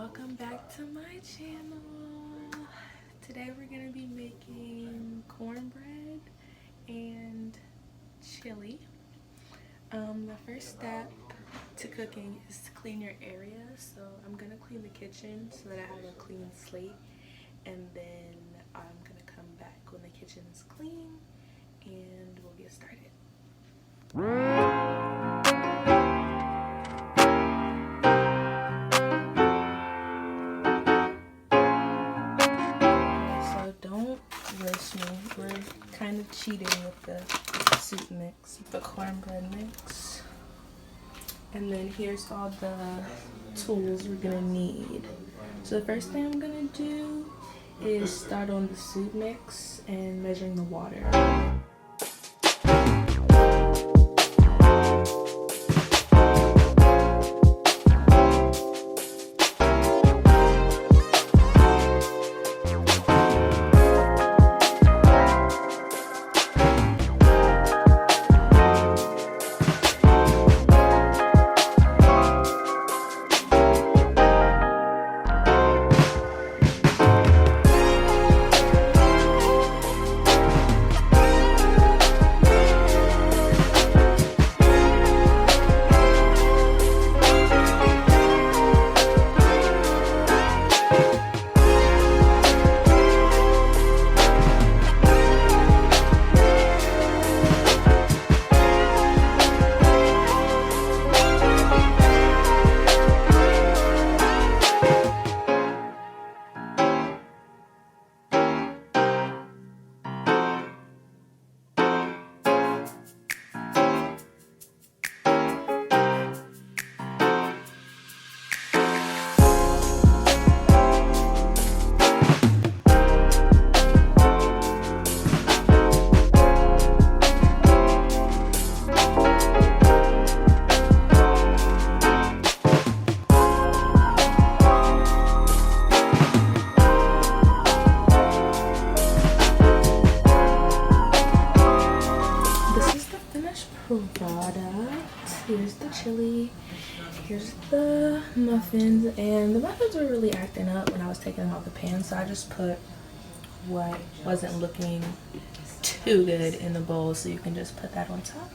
Welcome back to my channel. Today we're gonna be making cornbread and chili. The first step to cooking is to clean your area. So I'm gonna clean the kitchen so that I have a clean slate, and then I'm gonna come back when the kitchen is clean and we'll get started. Don't roast me. We're kind of cheating with the soup mix, the cornbread mix. And then here's all the tools we're gonna need. So the first thing I'm gonna do is start on the soup mix and measuring the water. Product. Here's the chili, here's the muffins, and the muffins were really acting up when I was taking them out the pan, so I just put what wasn't looking too good in the bowl, so you can just put that on top.